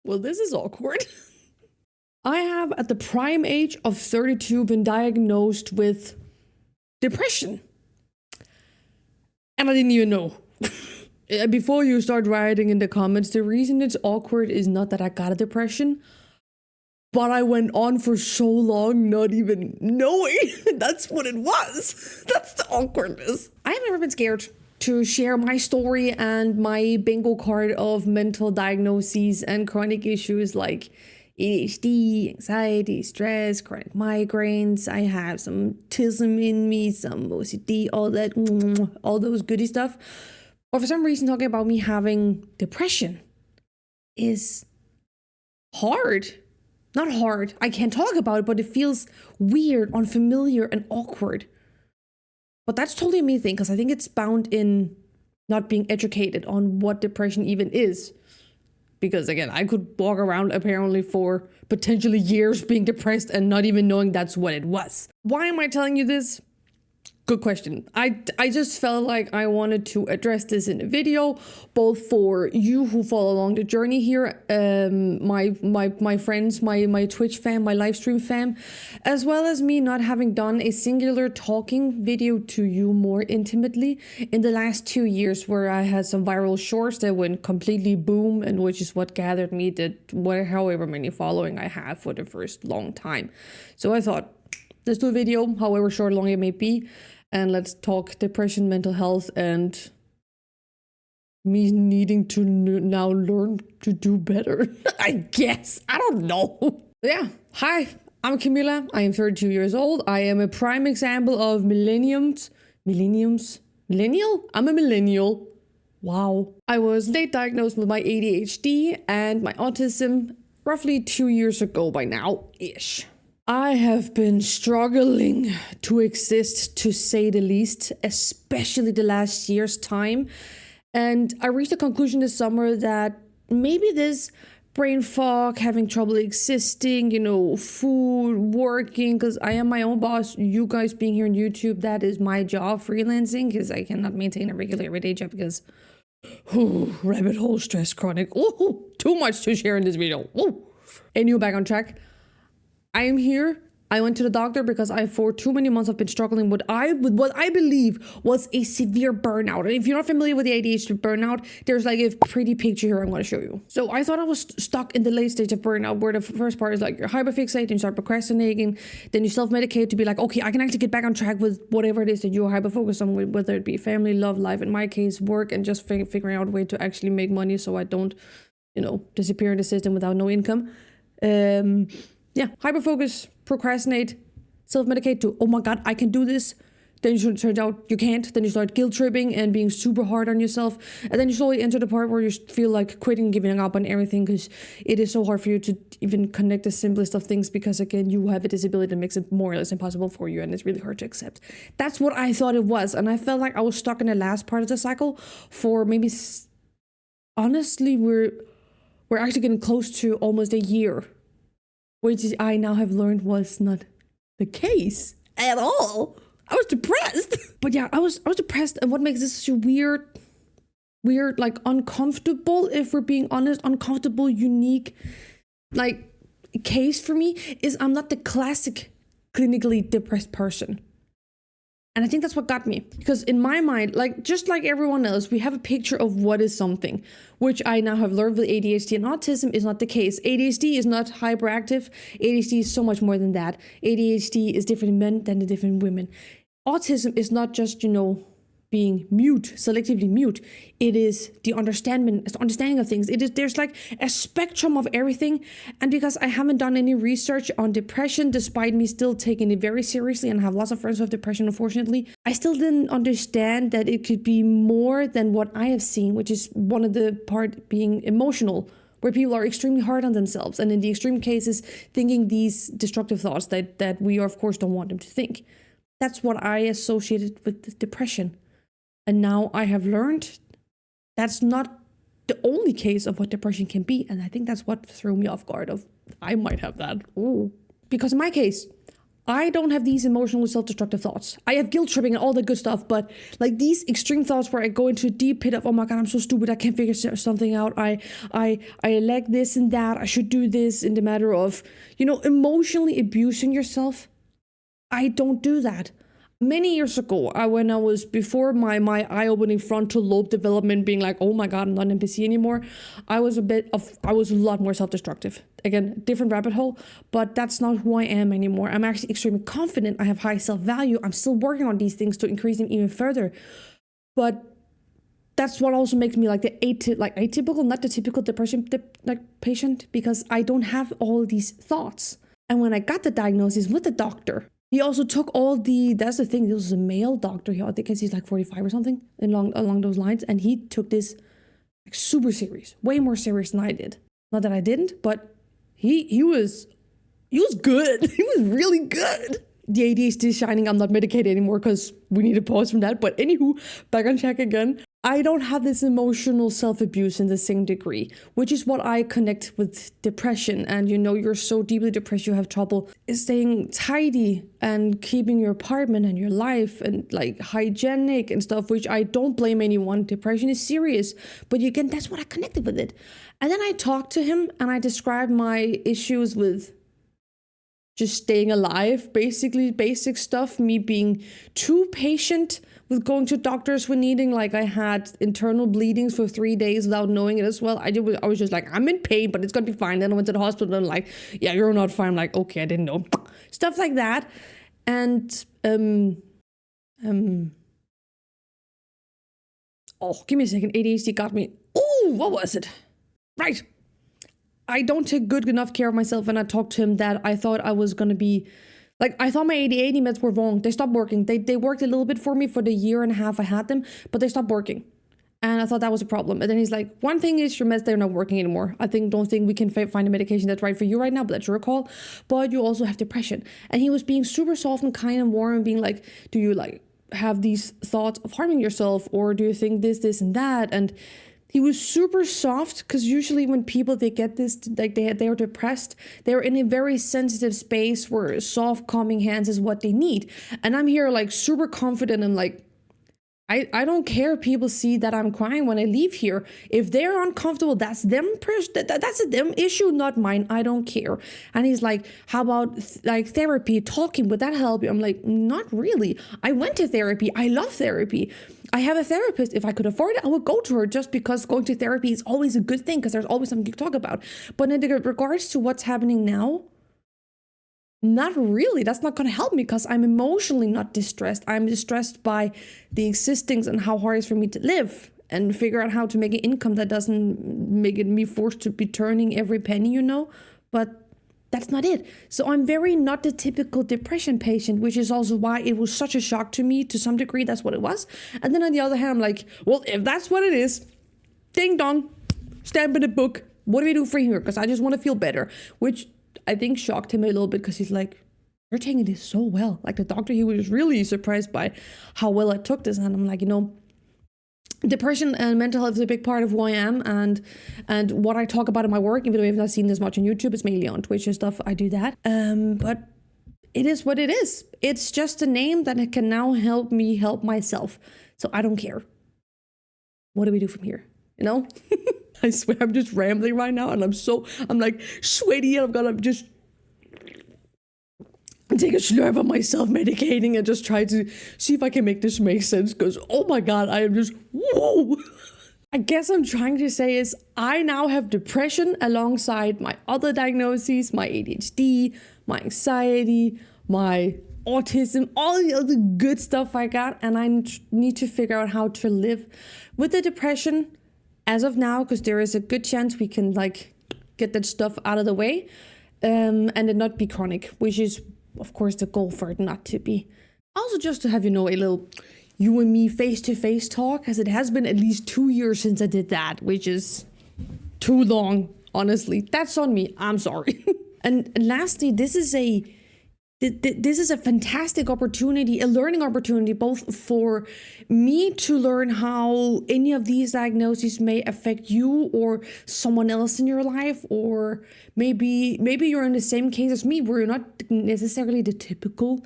Well, this is awkward. I have, at the prime age of 32, been diagnosed with depression. And I didn't even know. Before you start writing in the comments, the reason it's awkward is not that I got a depression, but I went on for so long not even knowing that's what it was. That's the awkwardness. I have never been scared to share my story and my bingo card of mental diagnoses and chronic issues like ADHD, anxiety, stress, chronic migraines. I have some autism in me, some OCD, all that, all those goody stuff. But for some reason, talking about me having depression is hard. Not hard. I can't talk about it, but it feels weird, unfamiliar, and awkward. But that's totally a me thing, because I think it's bound in not being educated on what depression even is. Because again, I could walk around apparently for potentially years being depressed and not even knowing that's what it was. Why am I telling you this? Good question. I just felt like I wanted to address this in a video, both for you who follow along the journey here, my friends, my Twitch fam, my live stream fam, as well as me not having done a singular talking video to you more intimately in the last 2 years, where I had some viral shorts that went completely boom, and which is what gathered me however many following I have for the first long time. So I thought, let's do a video, however short or long it may be, and let's talk depression, mental health, and me needing to now learn to do better. I guess. I don't know. Yeah. Hi, I'm Camilla. I am 32 years old. I am a prime example of millennial? I'm a millennial. Wow. I was late diagnosed with my ADHD and my autism roughly 2 years ago by now-ish. I have been struggling to exist, to say the least, especially the last year's time. And I reached the conclusion this summer that maybe this brain fog, having trouble existing, food, working, because I am my own boss. You guys being here on YouTube, that is my job, freelancing, because I cannot maintain a regular everyday job because, rabbit hole, stress, chronic, too much to share in this video. Anyway, back on track. I am here. I went to the doctor because for too many months I've been struggling with what I believe was a severe burnout. And if you're not familiar with the ADHD burnout, there's like a pretty picture here I'm going to show you. So I thought I was stuck in the late stage of burnout, where the first part is like you're hyperfixated, you start procrastinating, then you self-medicate to be like, okay, I can actually get back on track with whatever it is that you're hyper-focused on, whether it be family, love, life, in my case, work, and just figuring out a way to actually make money so I don't, disappear in the system without no income. Yeah, hyperfocus, procrastinate, self-medicate to, oh my God, I can do this. Then it turns out you can't. Then you start guilt tripping and being super hard on yourself. And then you slowly enter the part where you feel like quitting, giving up on everything, because it is so hard for you to even connect the simplest of things, because again, you have a disability that makes it more or less impossible for you, and it's really hard to accept. That's what I thought it was. And I felt like I was stuck in the last part of the cycle for maybe, honestly, we're actually getting close to almost a year. Which I now have learned was not the case at all. I was depressed. But yeah, I was depressed. And what makes this such a weird, like uncomfortable, if we're being honest, uncomfortable, unique, like case for me is I'm not the classic clinically depressed person. And I think that's what got me. Because in my mind, just like everyone else, we have a picture of what is something, which I now have learned with ADHD and autism is not the case. ADHD is not hyperactive. ADHD is so much more than that. ADHD is different in men than in different women. Autism is not just, being mute, selectively mute. It is the understanding of things. There's like a spectrum of everything. And because I haven't done any research on depression, despite me still taking it very seriously and have lots of friends who have depression, unfortunately, I still didn't understand that it could be more than what I have seen, which is one of the part being emotional, where people are extremely hard on themselves. And in the extreme cases, thinking these destructive thoughts that we, of course, don't want them to think. That's what I associated with depression. And now I have learned that's not the only case of what depression can be. And I think that's what threw me off guard of, I might have that. Ooh. Because in my case, I don't have these emotional self-destructive thoughts. I have guilt tripping and all the good stuff, but like these extreme thoughts where I go into a deep pit of, oh my God, I'm so stupid, I can't figure something out. I lack this and that. I should do this, in the matter of, emotionally abusing yourself. I don't do that. Many years ago, when I was before my eye-opening frontal lobe development being like, oh my God, I'm not an NPC anymore, I was a lot more self-destructive. Again, different rabbit hole, but that's not who I am anymore. I'm actually extremely confident. I have high self-value. I'm still working on these things to increase them even further. But that's what also makes me like the atypical, not the typical depression patient, because I don't have all these thoughts. And when I got the diagnosis with the doctor, he also took that's the thing, this was a male doctor. I think he's like 45 or something along those lines. And he took this like super serious, way more serious than I did. Not that I didn't, but he was good. He was really good. The ADHD is shining. I'm not medicated anymore because we need to pause from that. But anywho, back on track again. I don't have this emotional self-abuse in the same degree, which is what I connect with depression. And you're so deeply depressed, you have trouble staying tidy and keeping your apartment and your life and like hygienic and stuff, which I don't blame anyone. Depression is serious, but again, that's what I connected with it. And then I talked to him and I described my issues with just staying alive, basically basic stuff, me being too patient with going to doctors when needing. Like I had internal bleedings for 3 days without knowing it as well. I was just like, I'm in pain, but it's gonna be fine. Then I went to the hospital and like, yeah, you're not fine. I'm like, okay, I didn't know. Stuff like that. And oh, give me a second. ADHD got me. Oh, what was it? Right. I don't take good enough care of myself, and I talked to him that I thought I was gonna be like, I thought my ADHD meds were wrong. They stopped working. They worked a little bit for me for the year and a half I had them, but they stopped working. And I thought that was a problem. And then he's like, one thing is your meds, they're not working anymore. Don't think we can find a medication that's right for you right now, but that's your call. But you also have depression. And he was being super soft and kind and warm and being like, do you like have these thoughts of harming yourself? Or do you think this and that? And he was super soft, because usually when people, they get this, like they're depressed, they're in a very sensitive space where soft, calming hands is what they need. And I'm here like super confident and like, I don't care if people see that I'm crying when I leave here. If they're uncomfortable, that's them. That's a them issue, not mine. I don't care. And he's like, how about like therapy, talking? Would that help you? I'm like, not really. I went to therapy. I love therapy. I have a therapist. If I could afford it, I would go to her, just because going to therapy is always a good thing because there's always something to talk about. But in regards to what's happening now, not really. That's not going to help me because I'm emotionally not distressed. I'm distressed by the existence and how hard it is for me to live and figure out how to make an income that doesn't make it me forced to be turning every penny, But that's not it. So I'm very not the typical depression patient, which is also why it was such a shock to me to some degree. That's what it was. And then on the other hand, I'm like, well, if that's what it is, ding dong, stamp in the book. What do we do for here? Because I just want to feel better, which I think shocked him a little bit, because he's like, you're taking this so well. Like the doctor, he was really surprised by how well I took this. And I'm like, depression and mental health is a big part of who I am, and what I talk about in my work. Even though I've not seen this much on YouTube, it's mainly on Twitch and stuff. I do that. But it is what it is. It's just a name that can now help me help myself. So I don't care. What do we do from here? I swear I'm just rambling right now, and I'm like sweaty, and I'm gonna just take a slurp of myself medicating and just try to see if I can make this make sense, because oh my God, I am just whoa. I guess I'm trying to say is I now have depression alongside my other diagnoses, my ADHD, my anxiety, my autism, all the other good stuff I got, and I need to figure out how to live with the depression as of now, because there is a good chance we can like get that stuff out of the way, and it not be chronic, which is of course the goal for it not to be. Also, just to have a little you and me face-to-face talk, as it has been at least 2 years since I did that, which is too long, honestly. That's on me. I'm sorry. And lastly, this this is a fantastic opportunity, a learning opportunity, both for me to learn how any of these diagnoses may affect you or someone else in your life, or maybe you're in the same case as me, where you're not necessarily the typical,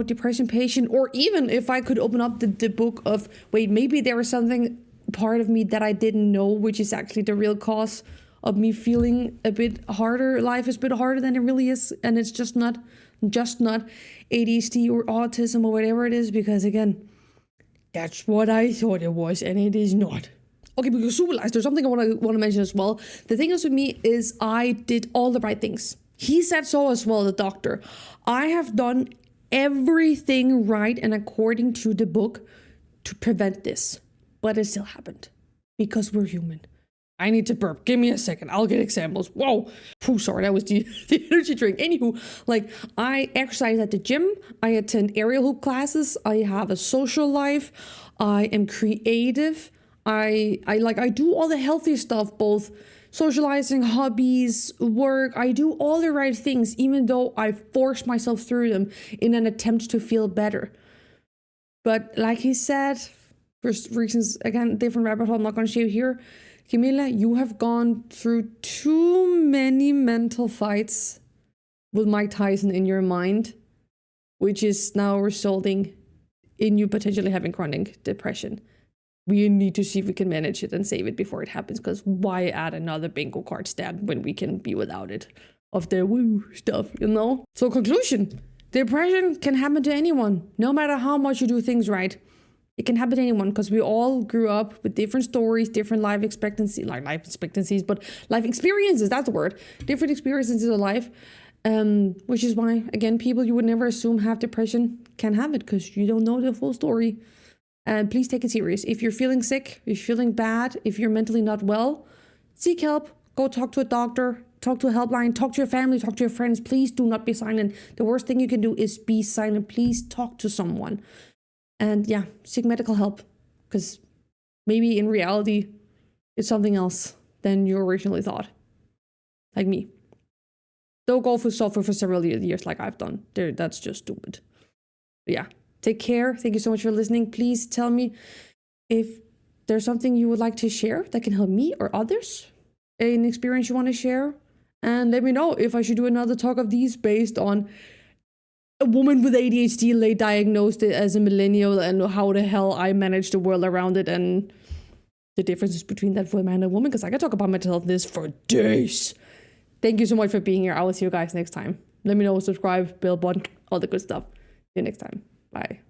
depression patient. Or even if I could open up the book of, wait, maybe there was something part of me that I didn't know, which is actually the real cause of me feeling a bit harder. Life is a bit harder than it really is, and it's just not ADHD or autism or whatever it is, because again, that's what I thought it was, and it is not. Okay, because super lies, there's something I want to mention as well. The thing is with me is I did all the right things. He said so as well, the doctor. I have done everything right and according to the book to prevent this, but it still happened because we're human. I need to burp. Give me a second. I'll get examples. Whoa. Oh, sorry. That was the energy drink. Anywho, I exercise at the gym. I attend aerial hoop classes. I have a social life. I am creative. I do all the healthy stuff, both socializing, hobbies, work. I do all the right things, even though I force myself through them in an attempt to feel better. But like he said, for reasons, again, different rabbit hole I'm not going to share here, Camilla, you have gone through too many mental fights with Mike Tyson in your mind, which is now resulting in you potentially having chronic depression. We need to see if we can manage it and save it before it happens, because why add another bingo card stand when we can be without it? Of the woo stuff, So conclusion, depression can happen to anyone, no matter how much you do things right. It can happen to anyone, because we all grew up with different stories, different life expectancies, but life experiences, that's the word. Different experiences of life, which is why, again, people you would never assume have depression can have it, because you don't know the full story. And please take it serious. If you're feeling sick, if you're feeling bad, if you're mentally not well, seek help. Go talk to a doctor, talk to a helpline, talk to your family, talk to your friends. Please do not be silent. The worst thing you can do is be silent. Please talk to someone. And yeah, seek medical help, because maybe in reality, it's something else than you originally thought. Like me. Don't go for suffer for several years like I've done. That's just stupid. But yeah, take care. Thank you so much for listening. Please tell me if there's something you would like to share that can help me or others, an experience you want to share. And let me know if I should do another talk of these based on a woman with ADHD late diagnosed as a millennial, and how the hell I managed the world around it, and the differences between that for a man and a woman, because I can talk about mental health this for days. Thank you so much for being here. I will see you guys next time. Let me know, subscribe, bell button, all the good stuff. See you next time. Bye.